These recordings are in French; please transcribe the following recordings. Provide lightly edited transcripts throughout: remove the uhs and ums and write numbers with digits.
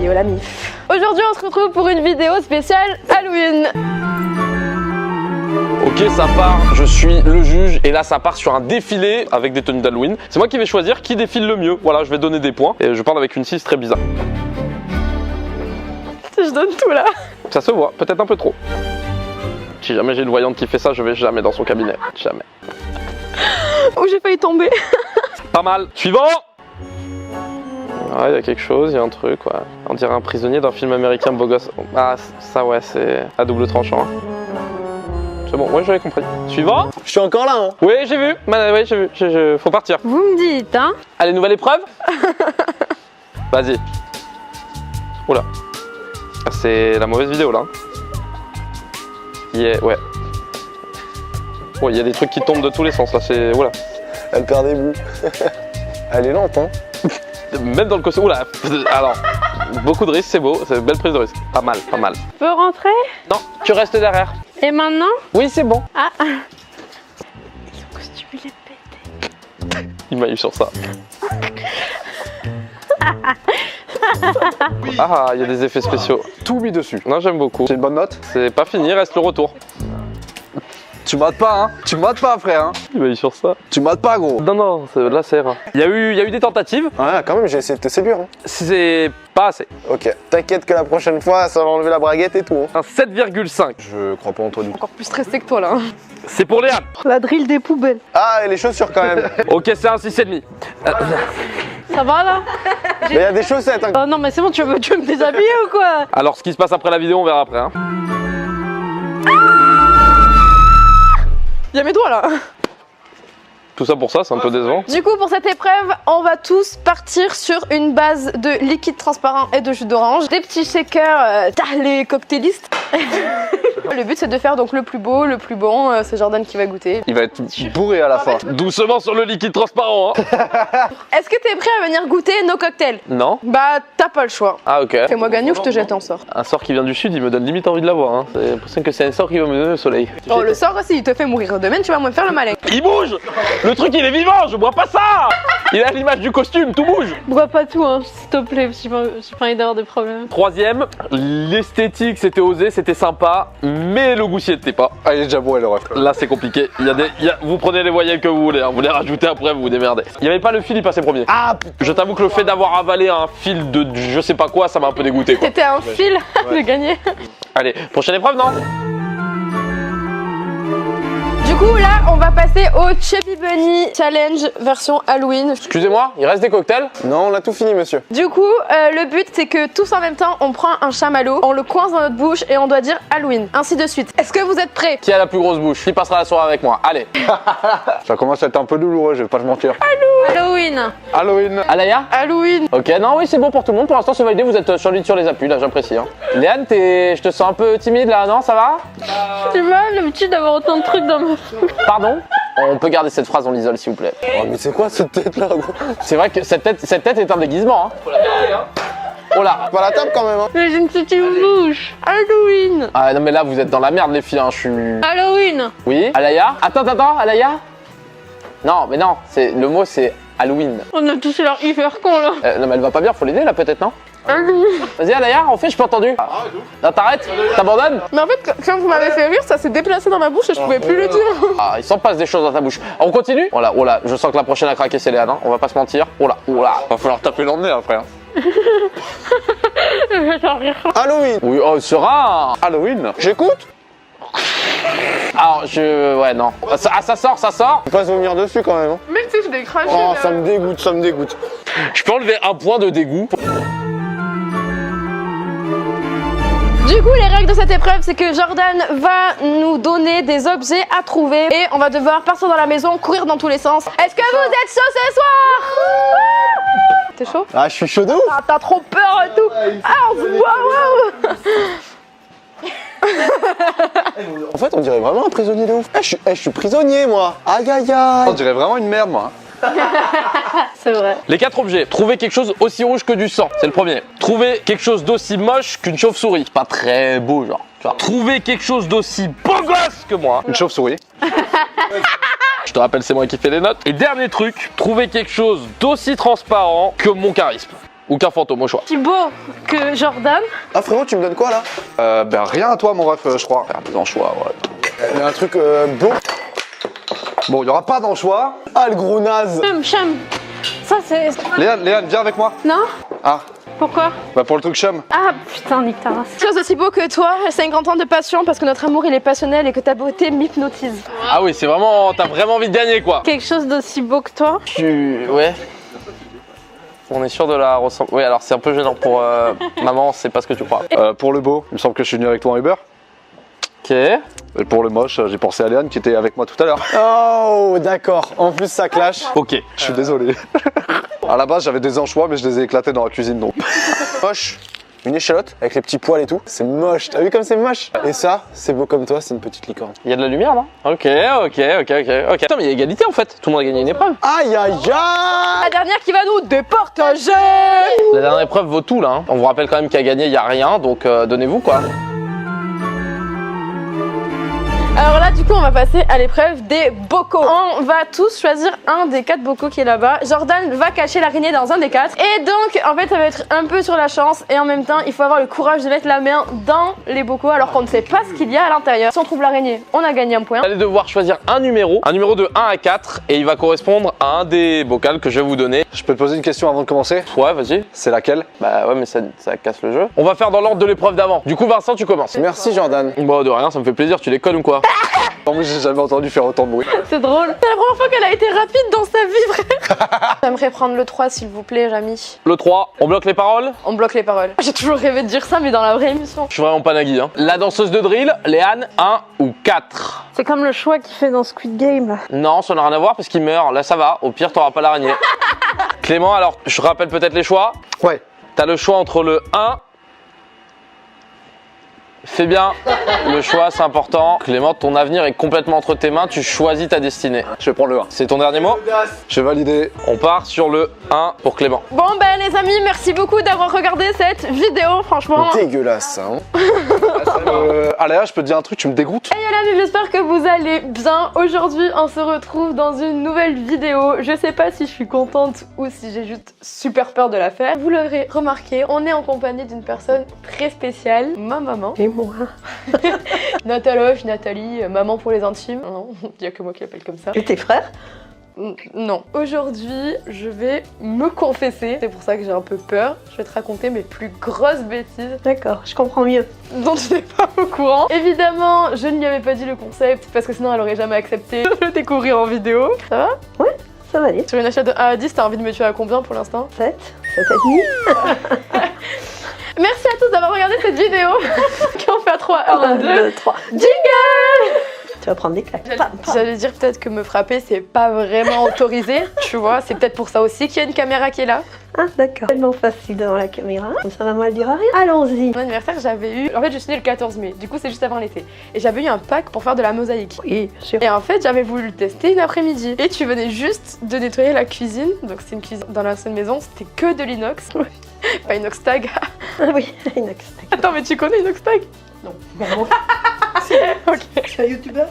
Yo la mif. Aujourd'hui on se retrouve pour une vidéo spéciale Halloween. Ok, ça part, je suis le juge et là ça part sur un défilé avec des tenues d'Halloween. C'est moi qui vais choisir qui défile le mieux. Voilà, je vais donner des points et je parle avec une 6 très bizarre. Je donne tout là. Ça se voit, peut-être un peu trop. Si jamais j'ai une voyante qui fait ça, je vais jamais dans son cabinet. Jamais. Oh, j'ai failli tomber. Pas mal. Suivant. Ouais, il y a quelque chose, il y a un truc, ouais. On dirait un prisonnier d'un film américain beau gosse. Ah, ça ouais, c'est à double tranchant. Hein. C'est bon, ouais, j'avais compris. Suivant. Je suis encore là, hein. Oui, j'ai vu. Oui, j'ai vu. Faut partir. Vous me dites, hein. Allez, nouvelle épreuve. Vas-y. Oula. C'est la mauvaise vidéo, là. Yeah, ouais. Oh, il y a des trucs qui tombent de tous les sens, là. C'est... Oula. Elle perd des bouts. Elle est lente, hein. Même dans le costume. Oula. Alors, beaucoup de risques, c'est beau. C'est une belle prise de risque. Pas mal, pas mal. Je peux rentrer? Non, tu restes derrière. Et maintenant? Oui, c'est bon. Ah. Son costume, il est pété. Il m'a eu sur ça. Ah, il y a des effets spéciaux. Tout mis dessus. Non, j'aime beaucoup. C'est une bonne note. C'est pas fini, reste le retour. Tu mates pas, hein. Tu mates pas, frère, hein. Il m'a eu sur ça. Tu mates pas, gros. Non, là c'est rare. Il y a eu des tentatives. Ouais, quand même, j'ai essayé de te séduire, hein. C'est pas assez. Ok. T'inquiète que la prochaine fois, ça va enlever la braguette et tout, hein. Un 7,5. Je crois pas en toi, du coup. Encore plus stressé que toi là. C'est pour Léa. La drill des poubelles. Ah, et les chaussures, quand même. Ok, c'est un 6,5. Ça va là? Mais il y a des chaussettes, hein. Oh non mais c'est bon, tu veux me déshabiller ou quoi? Alors, ce qui se passe après la vidéo, on verra après. Hein. Il y a mes doigts là. Tout ça pour ça, c'est un peu décevant. Du coup pour cette épreuve, on va tous partir sur une base de liquide transparent et de jus d'orange. Des petits shakers, les cocktailistes. Le but c'est de faire donc le plus beau, le plus bon, c'est Jordan qui va goûter. Il va être bourré à la fin. Doucement sur le liquide transparent. Hein. Est-ce que t'es prêt à venir goûter nos cocktails? Non. Bah t'as pas le choix. Ah, ok. Fais-moi gagner ou je te jette en sort. Un sort qui vient du sud, il me donne limite envie de l'avoir. Hein. J'ai l'impression que c'est un sort qui va me donner le soleil. Oh le sort aussi, il te fait mourir. Demain tu vas me faire le malin. Il bouge. Le truc, il est vivant, je bois pas ça. Il a l'image du costume, tout bouge. Bois pas tout hein, s'il te plaît, j'ai pas envie d'avoir des problèmes. Troisième, l'esthétique c'était osé, c'était sympa, mais le goût s'y était pas. Ah, il est déjà bourré, le ref. Là c'est compliqué, vous prenez les voyelles que vous voulez, hein. Vous les rajoutez après, vous vous démerdez. Il y avait pas le fil, il passait premier. Ah, putain. Je t'avoue que le fait d'avoir avalé un fil de je sais pas quoi, ça m'a un peu dégoûté quoi. T'étais un fil de gagner. Allez, prochaine épreuve non? Du coup là on va passer au Chubby Bunny Challenge version Halloween. Excusez-moi, il reste des cocktails? Non, on a tout fini, monsieur. Du coup le but c'est que tous en même temps on prend un chamallow, on le coince dans notre bouche et on doit dire Halloween, ainsi de suite. Est-ce que vous êtes prêts? Qui a la plus grosse bouche? Qui passera la soirée avec moi? Allez. Ça commence à être un peu douloureux, je vais pas te mentir. Halloween. Halloween. Alaya? Halloween. Ok, non, oui, c'est bon pour tout le monde. Pour l'instant, c'est validé. Vous êtes solide sur les appuis, là, j'apprécie. Hein. Léane, je te sens un peu timide là, non? Ça va? J'ai mal l'habitude d'avoir autant de trucs dans ma... Pardon? On peut garder cette phrase, on l'isole, s'il vous plaît. Oh, mais c'est quoi cette tête là, gros? C'est vrai que cette tête est un déguisement. Hein. Oh là! Pas la table quand même, hein. Mais j'ai une petite bouche. Halloween. Ah non, mais là, vous êtes dans la merde, les filles. Hein. Je suis. Halloween. Oui? Alaya? Attends, Alaya? Non, mais non, le mot c'est Halloween. On a tous l'air hyper con là. Non, mais elle va pas bien, faut l'aider là, peut-être, non? Halloween. Vas-y, Alaya, on fait, je peux entendu. Non, t'arrêtes? T'abandonnes? Mais en fait quand vous m'avez fait rire ça s'est déplacé dans ma bouche et je pouvais plus le dire. Ah, il s'en passe des choses dans ta bouche. On continue? Oh là, je sens que la prochaine à craquer c'est Léane, hein. On va pas se mentir. Oh là. Va falloir taper l'emmener après. Hein. Halloween. Oui, oh, serein. Halloween. J'écoute. Alors, ouais, non. Ah, ça sort. Faut pas se vomir dessus quand même. Hein. Mec tu sais je l'ai craché. Oh, ça me dégoûte. Je peux enlever un point de dégoût. Du coup, les règles de cette épreuve, c'est que Jordan va nous donner des objets à trouver et on va devoir partir dans la maison, courir dans tous les sens. Est-ce que vous êtes chaud ce soir? T'es chaud? Ah, je suis chaud de ouf. Ah, t'as trop peur et tout. Ah, on se voit, waouh. En fait, on dirait vraiment un prisonnier de ouf. Je suis prisonnier, moi. Aïe, aïe, aïe. On dirait vraiment une merde, moi. C'est vrai. Les 4 objets. Trouver quelque chose aussi rouge que du sang, c'est le premier. Trouver quelque chose d'aussi moche qu'une chauve-souris. Pas très beau, genre. Trouver quelque chose d'aussi beau gosse que moi. Une chauve-souris. Je te rappelle, c'est moi qui fais les notes. Et dernier truc, trouver quelque chose d'aussi transparent que mon charisme. ou qu'un fantôme, au choix. Thibaut que Jordan. Ah frérot, tu me donnes quoi là? Ben rien à toi mon ref, je crois. Faire des anchois, ouais. Il y a un truc blond. Bon, il y aura pas d'anchois. Ah le gros naze. Chum. Ça c'est... Léane, viens avec moi. Non? Ah, Pourquoi? bah pour le truc chum. Ah putain, nique ta race. Chose aussi beau que toi, 50 ans de passion parce que notre amour il est passionnel et que ta beauté m'hypnotise. Ah oui, c'est vraiment, t'as vraiment envie de gagner quoi. Quelque chose d'aussi beau que toi? Ouais. On est sûr de la ressembler. Oui, alors c'est un peu gênant pour maman, c'est pas ce que tu crois. Pour le beau, il me semble que je suis venu avec toi en Uber. Ok. Et pour le moche, j'ai pensé à Léane qui était avec moi tout à l'heure. Oh d'accord, en plus ça clash. Ok. Je suis désolé. À la base, j'avais des anchois, mais je les ai éclatés dans la cuisine donc. Moche. Une échalote avec les petits poils et tout. C'est moche, t'as vu comme c'est moche? Et ça, c'est beau comme toi, c'est une petite licorne. Il y a de la lumière là. Ok. Putain, mais il y a égalité en fait. Tout le monde a gagné une épreuve. Aïe aïe aïe. La dernière qui va nous départager. La dernière épreuve vaut tout là. Hein. On vous rappelle quand même qu'à gagner, il y a rien, donc donnez-vous quoi. Alors là, du coup, on va passer à l'épreuve des bocaux. On va tous choisir un des 4 bocaux qui est là-bas. Jordan va cacher l'araignée dans un des 4. Et donc, en fait, ça va être un peu sur la chance. Et en même temps, il faut avoir le courage de mettre la main dans les bocaux alors qu'on ne sait pas ce qu'il y a à l'intérieur. Si on trouve l'araignée, on a gagné un point. Vous allez devoir choisir un numéro de 1 à 4. Et il va correspondre à un des bocals que je vais vous donner. Je peux te poser une question avant de commencer? Ouais, vas-y. C'est laquelle? Bah ouais, mais ça casse le jeu. On va faire dans l'ordre de l'épreuve d'avant. Du coup, Vincent, tu commences. Merci Jordan. Bon, de rien, ça me fait plaisir. Tu déconnes ou quoi? Non, mais j'ai jamais entendu faire autant de bruit. C'est drôle. C'est la première fois qu'elle a été rapide dans sa vie, frère. J'aimerais prendre le 3, s'il vous plaît, Jamy. Le 3, on bloque les paroles. On bloque les paroles. J'ai toujours rêvé de dire ça, mais dans la vraie émission. Je suis vraiment pas Nagui. Hein. La danseuse de drill, Léane, 1 ou 4? C'est comme le choix qu'il fait dans Squid Game là. Non, ça n'a rien à voir parce qu'il meurt. Là, ça va. Au pire, t'auras pas l'araignée. Clément, alors, je rappelle peut-être les choix. Ouais. T'as le choix entre le 1. Fais bien. Le choix, c'est important. Clément, ton avenir est complètement entre tes mains. Tu choisis ta destinée. Je vais prendre le 1. C'est ton dernier mot? J'ai validé. On part sur le 1 pour Clément. Bon, ben, les amis, merci beaucoup d'avoir regardé cette vidéo. Franchement. Dégueulasse ça. Hein. Aléa, je peux te dire un truc, tu me dégoûtes. Hey les amis, j'espère que vous allez bien. Aujourd'hui, on se retrouve dans une nouvelle vidéo. Je sais pas si je suis contente ou si j'ai juste super peur de la faire. Vous l'aurez remarqué, on est en compagnie d'une personne très spéciale, ma maman. Et moi. Nathalie, maman pour les intimes. Non, il y a que moi qui l'appelle comme ça. Et tes frères? Non. Aujourd'hui, je vais me confesser. C'est pour ça que j'ai un peu peur. Je vais te raconter mes plus grosses bêtises D'accord, je comprends mieux. dont tu n'es pas au courant. Évidemment, je ne lui avais pas dit le concept parce que sinon elle aurait jamais accepté de le découvrir en vidéo. Ça va? Ouais, ça va aller. Sur une échelle de 1 à 10, t'as envie de me tuer à combien pour l'instant? 7, 7,5. Merci à tous d'avoir regardé cette vidéo. On fait à 3, 1, 2, 3. jingle! Tu vas prendre des claques. Pam, pam. J'allais dire peut-être que me frapper c'est pas vraiment autorisé, tu vois, c'est peut-être pour ça aussi qu'il y a une caméra qui est là. Ah d'accord. Tellement facile devant la caméra. Comme ça, maman elle dira rien. Allons-y. Mon anniversaire, j'avais eu. En fait, je suis née le 14 mai, du coup, c'est juste avant l'été. Et j'avais eu un pack pour faire de la mosaïque. Oui, bien sûr. Et en fait, j'avais voulu le tester une après-midi. Et tu venais juste de nettoyer la cuisine. Donc, c'est une cuisine dans la seule maison, c'était que de l'inox. Pas inox tag. Ah oui, Inox. Attends, mais tu connais inox tag? Non. Vraiment. Ok. Tu es un youtubeur?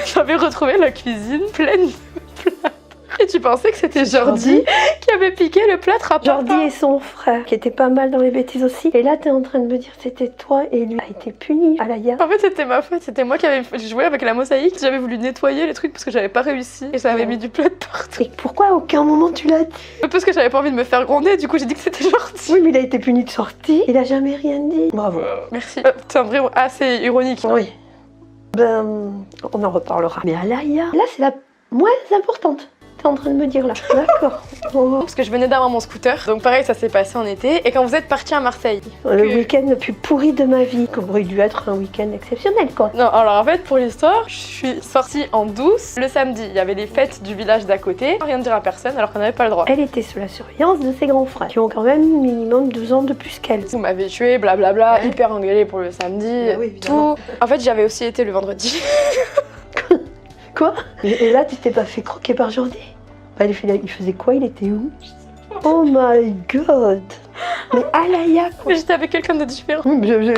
J'avais retrouvé la cuisine pleine de plâtre. Et tu pensais que c'était Jordi qui avait piqué le plâtre à papa. Jordi et son frère, qui était pas mal dans les bêtises aussi. Et là, t'es en train de me dire que c'était toi et lui a été puni à la ya. En fait, c'était ma faute, c'était moi qui avais joué avec la mosaïque. J'avais voulu nettoyer les trucs parce que j'avais pas réussi et j'avais mis du plâtre partout. Et pourquoi à aucun moment tu l'as dit? Parce que j'avais pas envie de me faire gronder, du coup j'ai dit que c'était Jordi. Oui, mais il a été puni de sortie. Il a jamais rien dit. Bravo. Merci. T'es un vrai assez ironique. Oui. Ben, on en reparlera. Mais Alaya, là c'est la moins importante. T'es en train de me dire là. D'accord. Oh. Parce que je venais d'avoir mon scooter, donc pareil ça s'est passé en été. Et quand vous êtes parti à Marseille. Le week-end le plus pourri de ma vie. Qui aurait dû être un week-end exceptionnel quoi. Non, alors en fait pour l'histoire, je suis sortie en douce le samedi. Il y avait les fêtes du village d'à côté. Rien de dire à personne alors qu'on n'avait pas le droit. Elle était sous la surveillance de ses grands frères, qui ont quand même minimum 2 ans de plus qu'elle. Vous m'avez tué, blablabla, hyper engueulée pour le samedi, Bah oui, évidemment. tout. En fait j'avais aussi été le vendredi. Quoi? Et là tu t'es pas fait croquer par Jordi? Bah, il faisait quoi? Il était où? Oh my god! Mais Alaya, quoi. Mais j'étais avec quelqu'un de différent.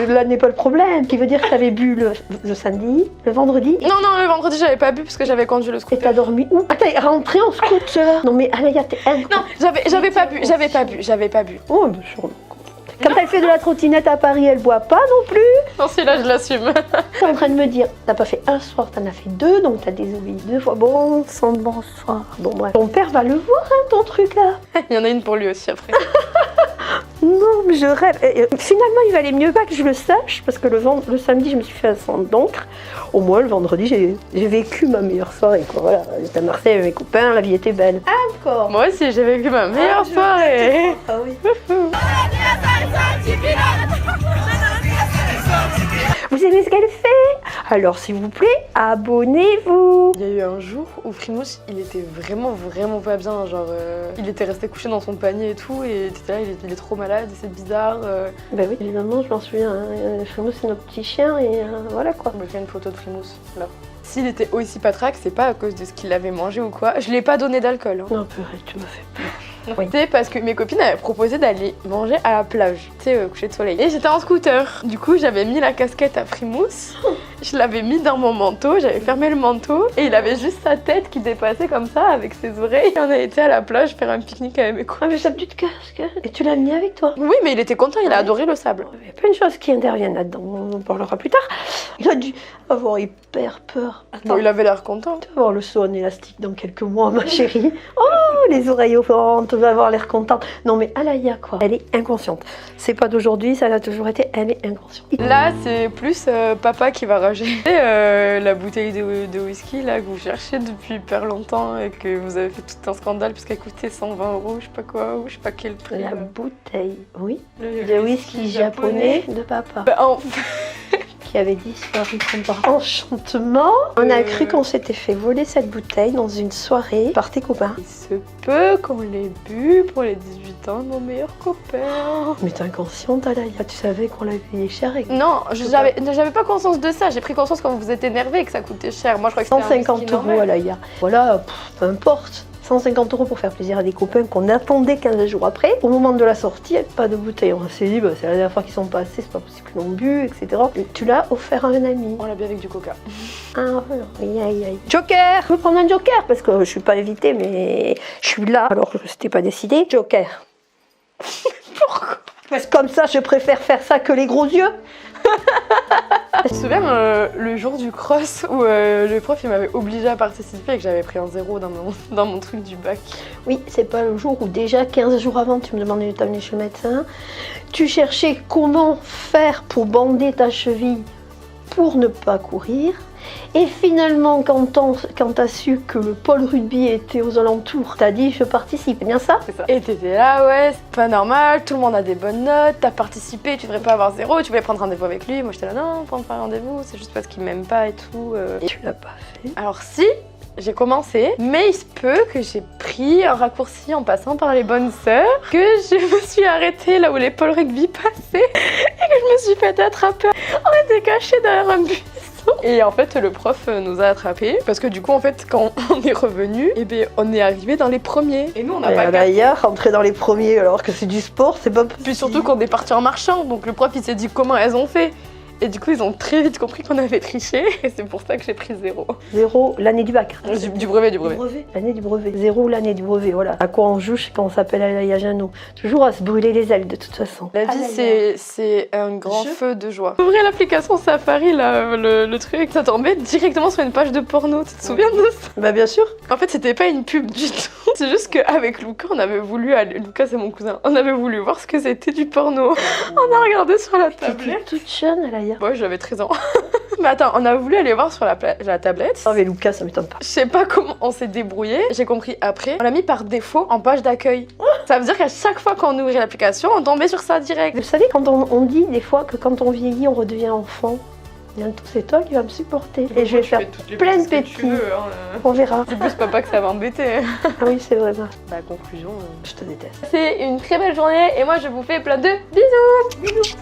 Là n'est pas le problème. Qui veut dire que t'avais bu le samedi, le vendredi. Non, le vendredi, j'avais pas bu parce que j'avais conduit le Et scooter. t'as dormi où? Ah, t'es rentrée en scooter. Non mais Alaya, t'es incroyable. Non, j'avais pas bu. Oh, bien sûr. Quand elle fait de la trottinette à Paris, elle boit pas non plus. Non, celui-là, je l'assume. T'es en train de me dire, t'as pas fait un soir, t'en as fait deux, donc t'as désobéi 2 fois. Bon sang de bonsoir. Bon bref. Ton père va le voir, hein, ton truc là. Il y en a une pour lui aussi après. Non, mais je rêve. Et finalement, il valait mieux pas que je le sache, parce que le samedi, je me suis fait un centre d'encre. Au moins, le vendredi, j'ai vécu ma meilleure soirée, quoi. Voilà, j'étais à Marseille avec mes copains, la vie était belle. Encore. Moi aussi, j'ai vécu ma meilleure soirée. Ah oui. Vous aimez ce qu'elle fait? Alors, s'il vous plaît, abonnez-vous. Il y a eu un jour où Frimousse, il était vraiment pas bien. Genre, il était resté couché dans son panier et tout, et t'étais là, il est trop malade, c'est bizarre. Ben oui, évidemment, je m'en souviens. Hein. Frimousse, c'est notre petit chien, et voilà quoi. On me fait une photo de Frimousse, là. S'il était aussi patraque, c'est pas à cause de ce qu'il avait mangé ou quoi. Je l'ai pas donné d'alcool. Hein. Non, purée, tu m'as fait peur. Oui. C'est parce que mes copines avaient proposé d'aller manger à la plage, tu sais, coucher de soleil. Et j'étais en scooter. Du coup, j'avais mis la casquette à Frimousse, je l'avais mis dans mon manteau, j'avais fermé le manteau, et il avait juste sa tête qui dépassait comme ça avec ses oreilles. Et on a été à la plage faire un pique-nique avec mes Ah, copains. mais t'as plus de casque. Et tu l'as mis avec toi? Oui, mais il était content, il a adoré le sable. Il y a plein de choses qui interviennent là-dedans, on en parlera plus tard. Il a dû avoir hyper peur. Attends, Bon, il avait l'air content. tu vas avoir le saut en élastique dans quelques mois, ma chérie. Oh, les oreilles au vent, tu vas avoir l'air contente. Non mais Alaya, quoi, elle est inconsciente. C'est pas d'aujourd'hui, ça l'a toujours été, elle est inconsciente. Là, c'est plus papa qui va rager. Et, la bouteille de whisky là que vous cherchez depuis hyper longtemps et que vous avez fait tout un scandale puisqu'elle coûtait 120 €, je sais pas quoi, ou je sais pas quel prix. La bouteille, oui, Le de whisky japonais de papa. Bah, Qui avait disparu par enchantement. On a cru qu'on s'était fait voler cette bouteille dans une soirée par tes copains. il se peut qu'on l'ait bu pour les 18 ans de mon meilleur copain. Mais t'es inconsciente, Alaya, tu savais qu'on l'avait payé cher et Non, j'avais pas conscience de ça. J'ai pris conscience quand vous êtes énervé que ça coûtait cher. Moi, je crois que c'était un 150 whisky €, normal. Alaya. Voilà, peu importe. 150 € pour faire plaisir à des copains qu'on attendait 15 jours après. Au moment de la sortie, pas de bouteille. On s'est dit, bah, c'est la dernière fois qu'ils sont passés, c'est pas possible qu'ils l'ont bu, etc. Et tu l'as offert à un ami. On l'a bu avec du coca. Ah, voilà. Aïe, aïe, aïe. Joker! Je veux prendre un joker parce que je suis pas invitée, mais je suis là. Alors, je n'étais pas décidé. Joker. Pourquoi? Parce que comme ça, je préfère faire ça que les gros yeux. Tu te souviens le jour du cross où le prof il m'avait obligé à participer et que j'avais pris un 0 dans mon truc du bac. Oui, c'est pas le jour où déjà 15 jours avant tu me demandais de t'amener chez le médecin. Tu cherchais comment faire pour bander ta cheville pour ne pas courir. Et finalement, quand t'as su que le pôle rugby était aux alentours, t'as dit je participe, c'est bien ça? C'est ça. Et t'étais là, ouais, c'est pas normal, tout le monde a des bonnes notes, t'as participé, tu devrais pas avoir 0, tu voulais prendre rendez-vous avec lui. Moi j'étais là, non, prendre pas rendez-vous, c'est juste parce qu'il m'aime pas et tout. Et tu l'as pas fait. Alors si, j'ai commencé, mais il se peut que j'ai pris un raccourci en passant par les bonnes sœurs, que je me suis arrêtée là où les pôles rugby passaient et que je me suis fait attraper. On était cachés derrière un buisson. Et en fait, le prof nous a attrapés parce que du coup, en fait, quand on est revenu, eh bien, on est arrivé dans les premiers. Et nous, on n'a pas capté. Alaya, rentrer dans les premiers alors que c'est du sport, c'est pas possible. Puis surtout qu'on est parti en marchant, donc le prof il s'est dit comment elles ont fait. Et du coup, ils ont très vite compris qu'on avait triché, et c'est pour ça que j'ai pris 0. 0 l'année du bac. Du brevet. L'année du brevet. 0 l'année du brevet, voilà. À quoi on joue quand on s'appelle Alaya Janot. Toujours à se brûler les ailes de toute façon. La vie, c'est un grand feu de joie. Ouvrir l'application Safari, là, le truc, ça tombait directement sur une page de porno. Tu te souviens de ça? Bah bien sûr. En fait, c'était pas une pub du tout. C'est juste qu'avec Luca, on avait voulu aller... Luca, c'est mon cousin. On avait voulu voir ce que c'était du porno. On a regardé sur la T'étais tablette. toute jeune, Alaya. Ouais, j'avais 13 ans. Mais attends, on a voulu aller voir sur la tablette. Ah mais Lucas, ça m'étonne pas. Je sais pas comment on s'est débrouillé. J'ai compris après. On l'a mis par défaut en page d'accueil. Ça veut dire qu'à chaque fois qu'on ouvrait l'application, on tombait sur ça direct. Vous savez, quand on dit des fois que quand on vieillit, on redevient enfant. Bientôt, c'est toi qui vas me supporter. Et je vais faire plein de bêtises. On verra. C'est plus papa que ça va embêter. Ah oui, c'est vrai. Ça. La conclusion, Je te déteste. c'est une très belle journée et moi je vous fais plein de bisous.